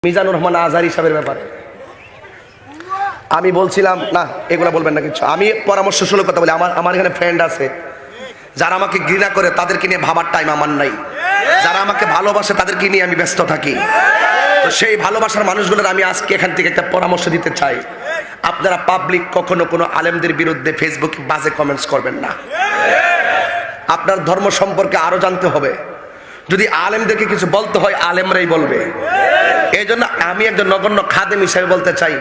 মিজানুর রহমান আজহারী সাহেবের ব্যাপারে আমি বলছিলাম না, এগুলা বলবেন না কিছু। আমি পরামর্শমূলক কথা বলি। আমার এখানে ফ্রেন্ড আছে যারা আমাকে ঘৃণা করে, তাদেরকে নিয়ে ভাবার টাইম আমার নাই। যারা আমাকে ভালোবাসে তাদেরকে নিয়ে আমি ব্যস্ত থাকি। তো সেই ভালোবাসার মানুষগুলোর আমি আজকে এখান থেকে একটা পরামর্শ দিতে চাই। আপনারা পাবলিক কখনো কোনো আলেমদের বিরুদ্ধে ফেসবুকে বাজে কমেন্টস করবেন না। আপনার ধর্ম সম্পর্কে আরো জানতে হবে। যদি আলেমদেরকে কিছু বলতে হয় আলেমরাই বলবে। এই জন্য আমি একজন নগণ্য খাদেম হিসেবে বলতে চাই,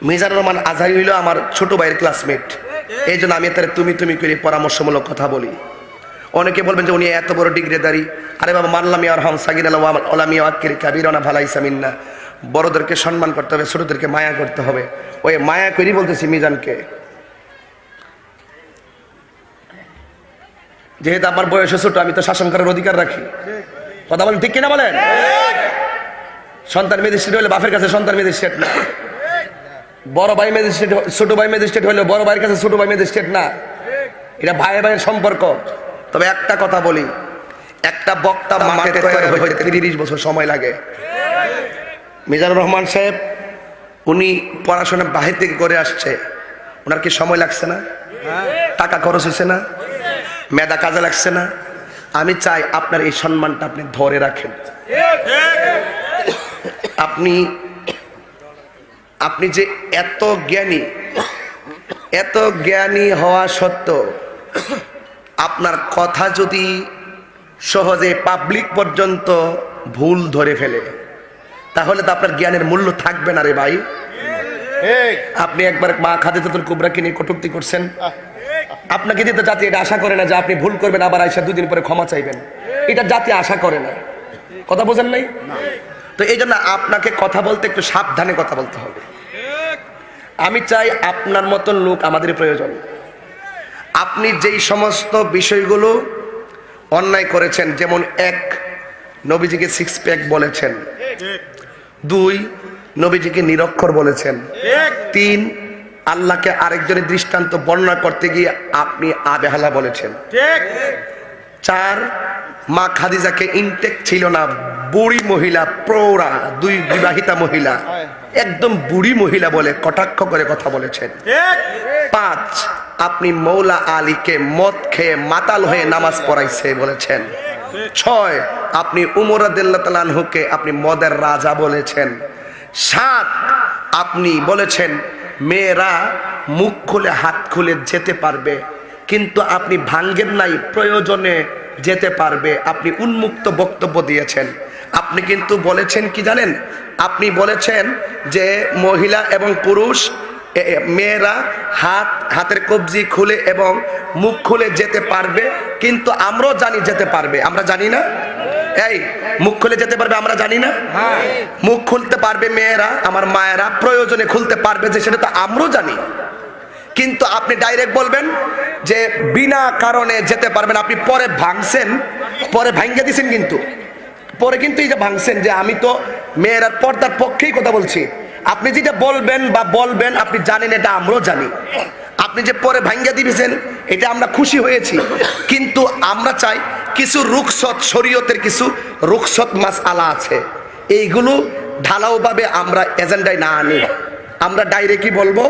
মিজানুর রহমান আজহারী হইল আমার ছোট ভাইয়ের ক্লাসমেট। এই জন্য আমি তার তুমি তুমি করে পরামর্শমূলক কথা বলি। অনেকে বলবেন যে উনি এত বড় ডিগ্রিধারী। আরে বাবা, মানলাম ইয়ার হাম সাগির আলামিয়া আকির কাবিরানা ভালাইসা মিন্না। বড়দেরকে সম্মান করতে হবে, ছোটদেরকে মায়া করতে হবে। ওই মায়া করি বলতেছি মিজানকে, যেহেতু আমার বয়সে ছোট, আমি তো শাসন করার অধিকার রাখি। কথা বলেন ঠিক কিনা বলেন? সন্তান ম্যাজিস্ট্রেট হলে বাপের কাছে সন্তান ম্যাজিস্ট্রেট না। বড় ভাই ম্যাজিস্ট্রেট, ছোট ভাই ম্যাজিস্ট্রেট হলে বড় ভাইয়ের কাছে ছোট ভাই ম্যাজিস্ট্রেট না। এটা ভাই ভাইয়ের সম্পর্ক। তবে একটা কথা বলি, একটা বক্তা মাঠে তৈরি হইতে 30 বছর সময় লাগে। মিজানুর রহমান সাহেব উনি পড়াশোনা বাহির থেকে করে আসছে, ওনার কি সময় লাগছে না? টাকা খরচ হয়েছে না? মেধা কাজে লাগছে না? আমি চাই আপনার এই সম্মানটা আপনি ধরে রাখেন। আপনি যে এত জ্ঞানী হওয়া সত্ত্বেও আপনার কথা যদি সহজে পাবলিক পর্যন্ত ভুল ধরে ফেলে, তাহলে তো আপনার জ্ঞানের মূল্য থাকবে না রে ভাই। আপনি একবার মা খাদিজাতুল কুবরাকে নিয়ে কটূক্তি করছেন। আপনাকে দিতে জাতি এটা আশা করে না যে আপনি ভুল করবেন আবার আইসা 2 দিন পরে ক্ষমা চাইবেন। এটা জাতি আশা করে না। কথা বোঝেন নাই? তো এই জন্য আপনাকে কথা বলতে একটু সাবধানে কথা বলতে হবে। আমি চাই আপনার মতন লোক আমাদের প্রয়োজন। আপনি যেই সমস্ত বিষয়গুলো অন্যায় করেছেন, যেমন 1, নবীজিকে 6 প্যাক বলেছেন, 2, নবীজিকে নিরক্ষর বলেছেন, 3, আল্লাহকে আরেকজনের দৃষ্টান্ত বর্ণনা করতে গিয়ে আপনি আবেহালা বলেছেন, 4, মা খাদিজাকে ইনটেক ছিল না, বুড়ি মহিলা, প্রৌঢ়া, 2 বিবাহিতা মহিলা, একদম বুড়ি মহিলা বলে কটাক্ষ করে কথা বলেছেন। 5, আপনি মৌলা আলীকে মদ খেয়ে মাতাল হয়ে নামাজ পড়াইছে বলেছেন। 6, আপনি উমর রাদিয়াল্লাহু তাআলা আনহুকে আপনি মদের রাজা বলেছেন। 7, আপনি বলেছেন মেয়েরা মুখ খুলে হাত খুলে যেতে পারবে, কিন্তু আপনি ভাঙ্গেন নাই, প্রয়োজনে যেতে পারবে। আপনি উন্মুক্ত বক্তব্য দিয়েছেন। আপনি কিন্তু বলেছেন কি জানেন? আপনি বলেছেন যে মহিলা এবং পুরুষ, মেয়েরা হাতের কবজি খুলে এবং মুখ খুলে যেতে পারবে, কিন্তু আমরাও জানি যেতে পারবে। আমরা জানি না? এই মুখ খুলে যেতে পারবে আমরা জানি না? মুখ খুলতে পারবে মেয়েরা, আমার মায়েরা প্রয়োজনে খুলতে পারবে, যে সেটা তো আমরাও জানি। কিন্তু আপনি ডাইরেক্ট বলবেন যে বিনা কারণে যেতে পারবেন। আপনি পরে ভাঙছেন, পরে ভাঙ্গে দিছেন, কিন্তু পরে কিন্তু এই যে ভাঙছেন যে আমি তো মেয়েরা পর্দার পক্ষেই কথা বলছি। আপনি যেটা বলবেন বা বলবেন আপনি জানেন, এটা আমরাও জানি। আপনি যে পরে ভাঙ্গে দিয়েছেন এটা আমরা খুশি হয়েছি, কিন্তু আমরা চাই কিছু রুখসত, শরীয়তের কিছু রুখসত মাসআলা আছে, এইগুলো ঢালাওভাবে আমরা এজেন্ডায় না আনি। আমরা ডাইরেক্টই বলবো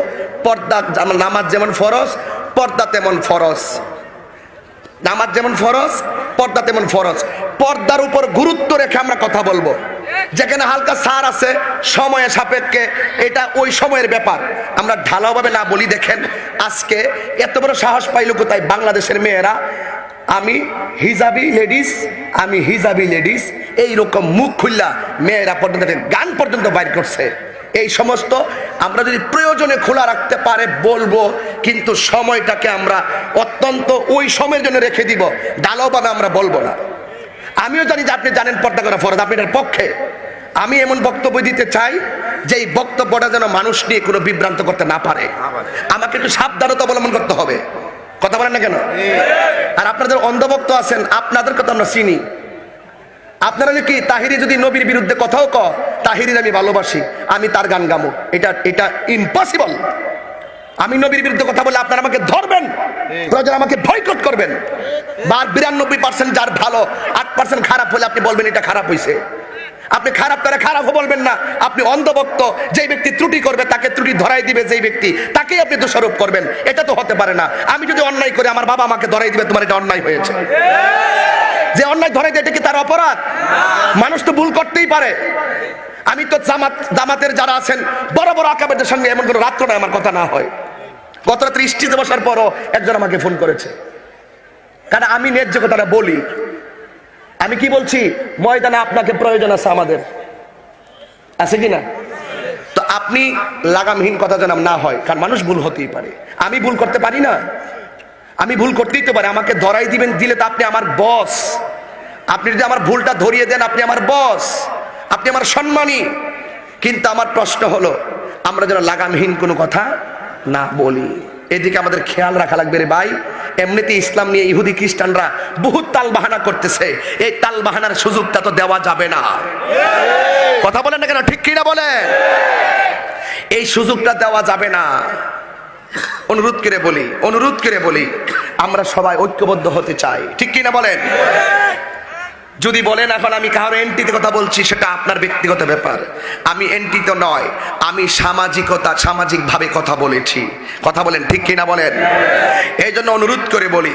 পর্দা, নামাজ যেমন ফরজ পর্দা তেমন ফরজ, নামাজ যেমন ফরজ পর্দা তেমন ফরজ। পর্দার উপর গুরুত্ব রেখে আমরা কথা বলবো। যেখানে হালকা ছাড় আছে সময়ের সাপেক্ষে, এটা ওই সময়ের ব্যাপার, আমরা ঢালাওভাবে না বলি। দেখেন আজকে এত বড় সাহস পাইল কোথায় বাংলাদেশের মেয়েরা? আমি হিজাবি লেডিস এইরকম মুখ খুললা মেয়েরা পর্যন্ত গান পর্যন্ত বাইর করছে। এই সমস্ত আমরা যদি প্রয়োজনে খোলা রাখতে পারে বলবো, কিন্তু সময়টাকে আমরা অত্যন্ত ওই সময়ের জন্য রেখে দিব, ঢালাওভাবে আমরা বলবো না। আমিও জানি যে আপনি জানেন পর্দা করা ফরজ, আপনি এটার পক্ষে। আমি এমন বক্তব্য দিতে চাই যে এই বক্তব্যটা যেন মানুষ নিয়ে কোনো বিভ্রান্ত করতে না পারে। আমাকে একটু সাবধানতা অবলম্বন করতে হবে। কথা বলেন না কেন? আর আপনাদের অন্ধভক্ত আছেন, আপনাদের কথা আমরা চিনি। আপনারা কি তাহিরি যদি নবীর বিরুদ্ধে কথাও তাহিরির আমি ভালোবাসি, আমি তার গান গামো, এটা ইম্পসিবল। আমি নবীর বিরুদ্ধে কথা বলে আপনারা আমাকে ধরবেন, আমাকে বয়কট করবেন। 92% যার ভালো, 8% খারাপ হলে আপনি বলবেন এটা খারাপ হয়েছে। আপনি খারাপ করে খারাপও বলবেন না, আপনি অন্ধভক্ত, যেই ব্যক্তি ত্রুটি করবে তাকে ত্রুটি ধরাই দিবে যেই ব্যক্তি, তাকেই আপনি দোষারোপ করবেন। এটা তো হতে পারে না। আমি যদি অন্যায় করি আমার বাবা আমাকে ধরাই দিবে তোমার এটা অন্যায় হয়েছে। যে অন্যায় ধরাই দেয় এটা কি তার অপরাধ? মানুষ তো ভুল করতেই পারে। আমি তো জামাতের যারা আছেন বড় বড় আকাবেরদের সঙ্গে এমন কোনো রাত্র নয় আমার কথা না হয়। গত রাত্রে স্টেজে বসার পরও একজন আমাকে ফোন করেছে, কারণ আমি ন্যায্য কথাটা বলি। আমি কি বলছি, ময়দানে আপনাকে প্রয়োজন আছে, আমাদের আছে কি না? তো আপনি লাগামহীন কথা যেন না হয়, কারণ মানুষ ভুল হতেই পারে। আমি ভুল করতে পারি না, আমি ভুল করতেই তো পারি। আমাকে ধরাই দিবেন, দিলে তো আপনি আমার বস। আপনি যদি আমার ভুলটা ধরিয়ে দেন, আপনি আমার বস, আপনি আমার সম্মানী। কিন্তু আমার প্রশ্ন হলো, আমরা যেন লাগামহীন কোনো কথা না বলি, এদিকে আমাদের খেয়াল রাখা লাগবে রে ভাই। এমনিতে ইসলাম নিয়ে ইহুদি খ্রিস্টানরা বহুত তাল বাহানা করতেছে, এই তাল বাহানার সুযোগটা তো দেওয়া যাবে না। কথা বলেন না কেন, ঠিক কিনা বলে? এই সুযোগটা দেওয়া যাবে না। অনুরোধ করে বলি আমরা সবাই ঐক্যবদ্ধ হতে চাই, ঠিক কিনা বলেন? যদি বলেন এখন আমি কারো এন্টিতে কথা বলছি, সেটা আপনার ব্যক্তিগত ব্যাপার। আমি এন্টিতে নয়, আমি সামাজিকভাবে কথা বলেছি। কথা বলেন, ঠিক কিনা বলেন? এই জন্য অনুরোধ করে বলি,